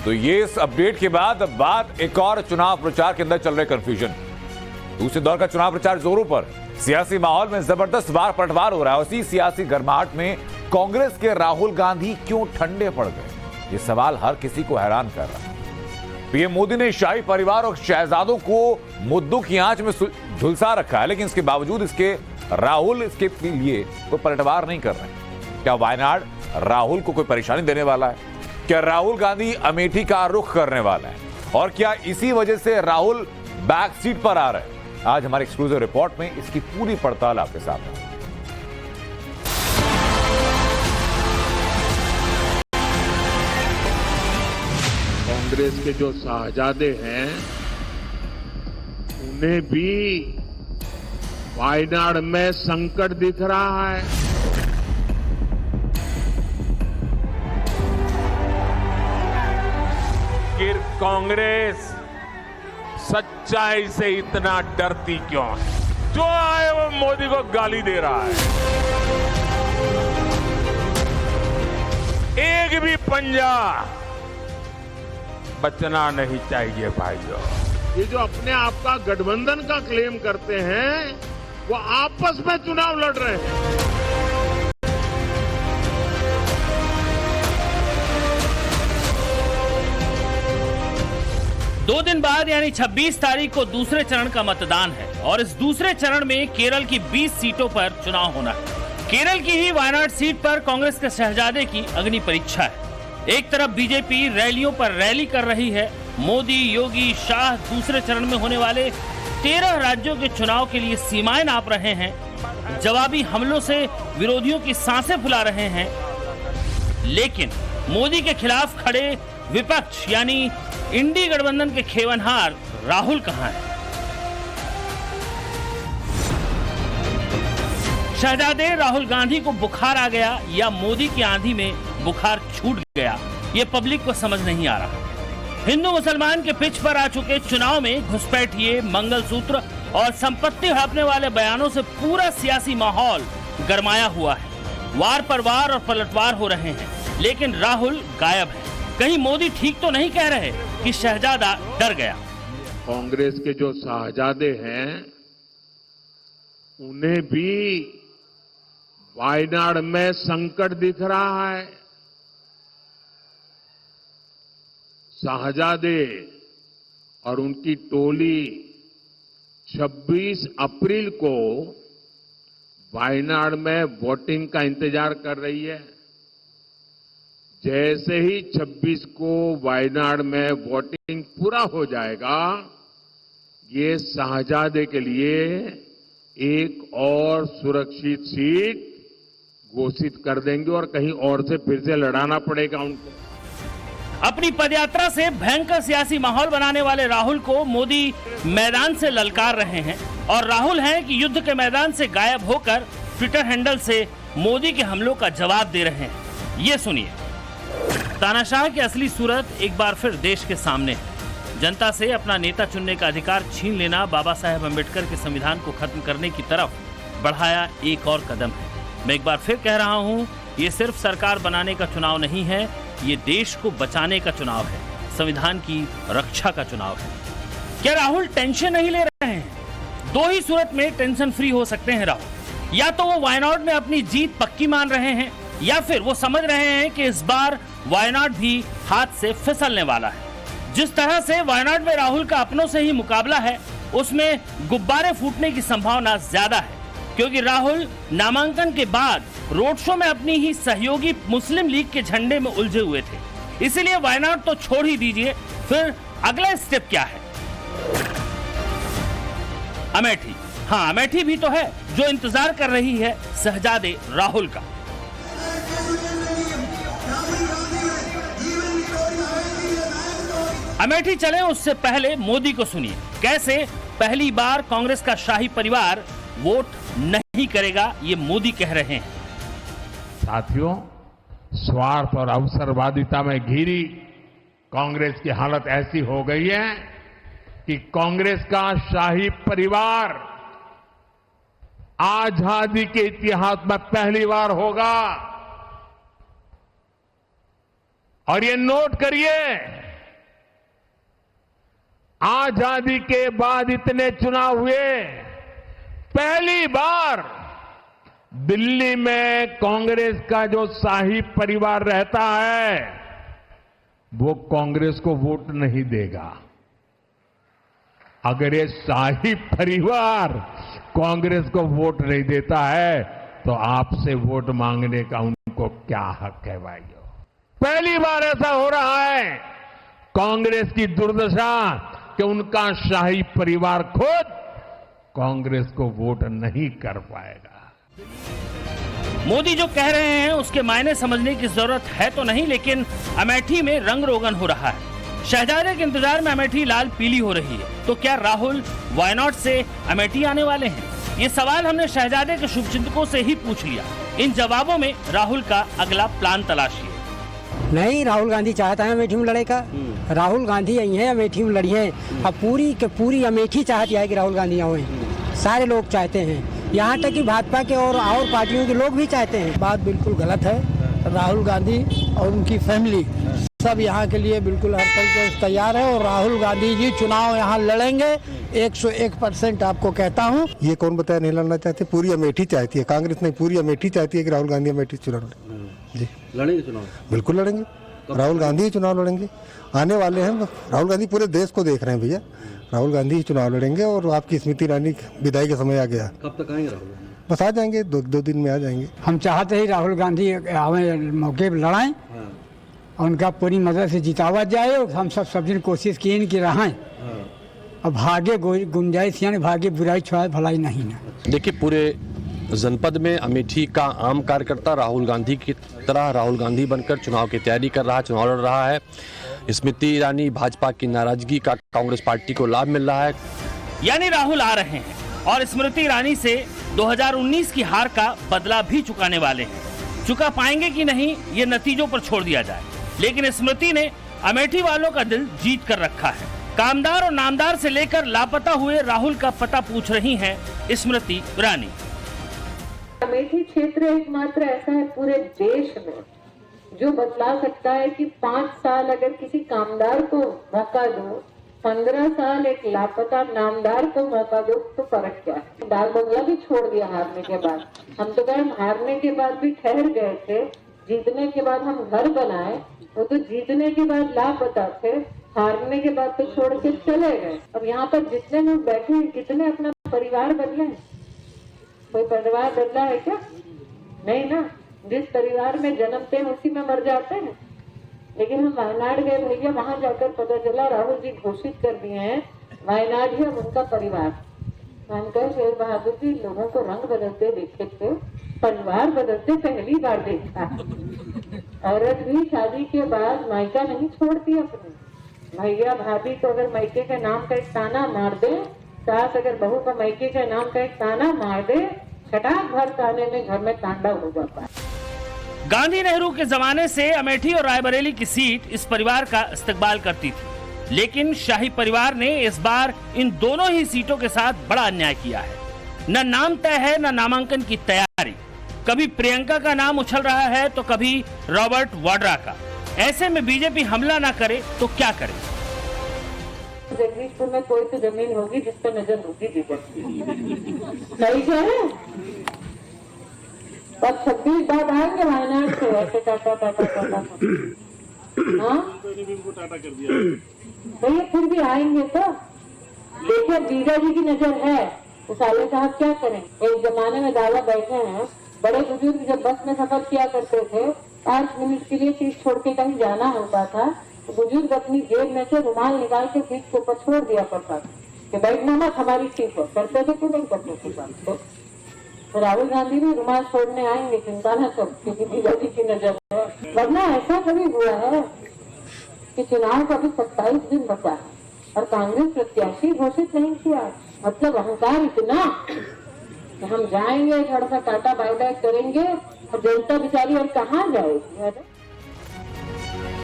तो ये इस अपडेट के बाद अब बात एक और चुनाव प्रचार के अंदर चल रहे कंफ्यूजन। दूसरे दौर का चुनाव प्रचार जोरों पर, सियासी माहौल में जबरदस्त वार पलटवार हो रहा है। उसी सियासी गर्माहट में कांग्रेस के राहुल गांधी क्यों ठंडे पड़ गए, ये सवाल हर किसी को हैरान कर रहा है। पीएम मोदी ने शाही परिवार और शहजादों को मुद्दों की आंच में झुलसा रखा है, लेकिन इसके बावजूद इसके राहुल इसके लिए कोई पलटवार नहीं कर रहे। क्या वायनाड राहुल को कोई परेशानी देने वाला है? क्या राहुल गांधी अमेठी का रुख करने वाला है? और क्या इसी वजह से राहुल बैक सीट पर आ रहे हैं? आज हमारे एक्सक्लूसिव रिपोर्ट में इसकी पूरी पड़ताल आपके सामने। कांग्रेस के जो शाहजादे हैं उन्हें भी वायनाड में संकट दिख रहा है। फिर कांग्रेस सच्चाई से इतना डरती क्यों है? जो आए वो मोदी को गाली दे रहा है। एक भी पंजा बचना नहीं चाहिए भाइयों। ये जो अपने आप का गठबंधन का क्लेम करते हैं वो आपस में चुनाव लड़ रहे हैं। दो दिन बाद यानी 26 तारीख को दूसरे चरण का मतदान है और इस दूसरे चरण में केरल की 20 सीटों पर चुनाव होना है। केरल की ही वायनाड सीट पर कांग्रेस के शहजादे की अग्नि परीक्षा है। एक तरफ बीजेपी रैलियों पर रैली कर रही है। मोदी, योगी, शाह दूसरे चरण में होने वाले 13 राज्यों के चुनाव के लिए सीमाएं नाप रहे हैं। जवाबी हमलों से विरोधियों की सांसें फुला रहे हैं। लेकिन मोदी के खिलाफ खड़े विपक्ष यानी इंडी गठबंधन के खेवनहार राहुल कहां है? शहजादे राहुल गांधी को बुखार आ गया या मोदी की आंधी में बुखार छूट गया, ये पब्लिक को समझ नहीं आ रहा। हिंदू मुसलमान के पिच पर आ चुके चुनाव में घुसपैठिए, मंगलसूत्र और संपत्ति हड़पने वाले बयानों से पूरा सियासी माहौल गरमाया हुआ है। वार पर वार और पलटवार हो रहे हैं, लेकिन राहुल गायब है। कहीं मोदी ठीक तो नहीं कह रहे कि शहजादा डर गया? कांग्रेस के जो शाहजादे हैं उन्हें भी वायनाड में संकट दिख रहा है। शाहजादे और उनकी टोली 26 अप्रैल को वायनाड में वोटिंग का इंतजार कर रही है। जैसे ही 26 को वायनाड में वोटिंग पूरा हो जाएगा, ये शाहजादे के लिए एक और सुरक्षित सीट घोषित कर देंगे और कहीं और से फिर से लड़ाना पड़ेगा उनको। अपनी पदयात्रा से भयंकर सियासी माहौल बनाने वाले राहुल को मोदी मैदान से ललकार रहे हैं और राहुल हैं कि युद्ध के मैदान से गायब होकर ट्विटर हैंडल से मोदी के हमलों का जवाब दे रहे हैं। ये सुनिए। तानाशाह की असली सूरत एक बार फिर देश के सामने है। जनता से अपना नेता चुनने का अधिकार छीन लेना बाबा साहेब अम्बेडकर के संविधान को खत्म करने की तरफ बढ़ाया एक और कदम है। मैं एक बार फिर कह रहा हूं, ये सिर्फ सरकार बनाने का चुनाव नहीं है, ये देश को बचाने का चुनाव है, संविधान की रक्षा का चुनाव है। क्या राहुल टेंशन नहीं ले रहे हैं? दो ही सूरत में टेंशन फ्री हो सकते हैं राहुल। या तो वो वायनाड में अपनी जीत पक्की मान रहे हैं, या फिर वो समझ रहे हैं कि इस बार वायनाड भी हाथ से फिसलने वाला है। जिस तरह से वायनाड में राहुल का अपनों से ही मुकाबला है, उसमें गुब्बारे फूटने की संभावना ज्यादा है, क्योंकि राहुल नामांकन के बाद रोड शो में अपनी ही सहयोगी मुस्लिम लीग के झंडे में उलझे हुए थे। इसीलिए वायनाड तो छोड़ ही दीजिए, फिर अगला स्टेप क्या है? अमेठी। हाँ, अमेठी भी तो है जो इंतजार कर रही है शहजादे राहुल का। अमेठी चले उससे पहले मोदी को सुनिए, कैसे पहली बार कांग्रेस का शाही परिवार वोट नहीं करेगा, ये मोदी कह रहे हैं। साथियों, स्वार्थ और अवसरवादिता में घिरी कांग्रेस की हालत ऐसी हो गई है कि कांग्रेस का शाही परिवार आजादी के इतिहास में पहली बार होगा। और ये नोट करिए, आजादी के बाद इतने चुनाव हुए, पहली बार दिल्ली में कांग्रेस का जो शाही परिवार रहता है वो कांग्रेस को वोट नहीं देगा। अगर ये शाही परिवार कांग्रेस को वोट नहीं देता है तो आपसे वोट मांगने का उनको क्या हक है भाइयों? पहली बार ऐसा हो रहा है। कांग्रेस की दुर्दशा कि उनका शाही परिवार खुद कांग्रेस को वोट नहीं कर पाएगा। मोदी जो कह रहे हैं उसके मायने समझने की जरूरत है तो नहीं, लेकिन अमेठी में रंग रोगन हो रहा है। शहजादे के इंतजार में अमेठी लाल पीली हो रही है। तो क्या राहुल वायनाड से अमेठी आने वाले हैं? ये सवाल हमने शहजादे के शुभचिंतकों से ही पूछ लिया। इन जवाबों में राहुल का अगला प्लान तलाशिए। नहीं, राहुल गांधी चाहता है अमेठी में लड़े का। राहुल गांधी यही है, अमेठी में लड़ी है। अब पूरी के पूरी अमेठी चाहती है कि राहुल गांधी आए। सारे लोग चाहते हैं, यहाँ तक कि भाजपा के और पार्टियों के लोग भी चाहते हैं। बात बिल्कुल गलत है। राहुल गांधी और उनकी फैमिली सब यहाँ के लिए बिल्कुल हर तरीके से तैयार है और राहुल गांधी जी चुनाव यहाँ लड़ेंगे 101% आपको कहता हूँ। ये कौन बताया नहीं लड़ना चाहते? पूरी अमेठी चाहती है, कांग्रेस नहीं पूरी अमेठी चाहती है कि राहुल गांधी अमेठी चुनाव लड़े। जी लड़ेंगे चुनाव? बिल्कुल लड़ेंगे, राहुल गांधी ही चुनाव लड़ेंगे। आने वाले हैं, राहुल गांधी पूरे देश को देख रहे हैं भैया। राहुल गांधी ही चुनाव लड़ेंगे और आपकी स्मृति ईरानी विदाई का समय आ गया। कब तक आएंगे राहुल? बस आ जाएंगे, दो दिन में आ जाएंगे। हम चाहते ही राहुल गांधी मौके पर लड़ाएं और उनका पूरी मदद से जितावा जाए और हम सब दिन कोशिश किए कि रहें। अब भागे गुंजाइश यानी भागे बुराई छुड़ाए भलाई नहीं ना। देखिए, पूरे जनपद में अमेठी का आम कार्यकर्ता राहुल गांधी की तरह राहुल गांधी बनकर चुनाव की तैयारी कर रहा है, चुनाव लड़ रहा है। स्मृति ईरानी भाजपा की नाराजगी का कांग्रेस पार्टी को लाभ मिल रहा है। यानी राहुल आ रहे हैं और स्मृति ईरानी से 2019 की हार का बदला भी चुकाने वाले हैं। चुका पाएंगे कि नहीं ये नतीजों पर छोड़ दिया जाए, लेकिन स्मृति ने अमेठी वालों का दिल जीत कर रखा है। कामदार और नामदार से लेकर लापता हुए राहुल का पता पूछ रही हैं स्मृति ईरानी। अमेठी क्षेत्र एकमात्र ऐसा है पूरे देश में जो बतला सकता है कि 5 साल अगर किसी कामदार को मौका दो, 15 साल एक लापता नामदार को मौका दो तो फर्क क्या है। डाक बंगला भी छोड़ दिया हारने के बाद। हम तो कहें हारने के बाद भी ठहर गए थे, जीतने के बाद हम घर बनाए। वो तो जीतने के बाद लापता थे, हारने के बाद तो छोड़ के चले गए। अब यहाँ पर जितने लोग बैठे हैं कितने अपना परिवार बदले? कोई परिवार बदला है क्या? नहीं ना। जिस परिवार में जन्मते हैं उसी में मर जाते हैं। लेकिन हम वायनाड गए भैया, वहां जाकर पता चला राहुल जी घोषित कर दिए हैं वायनाड ही अब उनका परिवार। हम कहे शेर बहादुर जी, लोगों को रंग बदलते देखे थे, परिवार बदलते पहली बार देखा। औरत भी शादी के बाद मायका नहीं छोड़ती अपनी। भैया भाभी तो अगर मायके के नाम का एक ताना मार दे, सास अगर बहू का मायके के नाम का एक ताना मार दे, छटाक भर ताने में घर में तांडव हो जाता है। गांधी नेहरू के जमाने से अमेठी और रायबरेली की सीट इस परिवार का इस्तकबाल करती थी, लेकिन शाही परिवार ने इस बार इन दोनों ही सीटों के साथ बड़ा अन्याय किया है। न नाम तय है न नामांकन की तैयारी। कभी प्रियंका का नाम उछल रहा है तो कभी रॉबर्ट वाड्रा का। ऐसे में बीजेपी हमला ना करे तो क्या करे? जगदीशपुर में कोई तो जमीन होगी जिस पर नजर होगी बीजेपी। सही कह रहे हैं। अब 26 बाद आएंगे वायनाड से ऐसे टाटा टाटा टाटा। हाँ भैया फिर भी आएंगे तो देखिए बीजा जी की नजर है तो साले साहब क्या करें। एक जमाने में दादा बैठे हैं, बड़े बुजुर्ग जब बस में सफर किया करते थे, 5 मिनट के लिए सीट छोड़ के कहीं जाना होता था तो बुजुर्ग अपनी जेब में से रुमाल निकाल के सीट के ऊपर छोड़ दिया करता था कि बैठना मत, हमारी सीट है। करते थे कि नहीं करते थे बात? तो राहुल गांधी भी रुमाल छोड़ने आएंगे, चिंता न कर, क्योंकि बीजा जी की नजर है। वरना ऐसा कभी हुआ है कि चुनाव का भी 27 दिन बचा है और कांग्रेस प्रत्याशी घोषित नहीं किया। मतलब अहंकार इतना कि हम जाएंगे, थोड़ा सा टाटा बाय बाय करेंगे और जनता बेचारी और कहाँ जाएगी।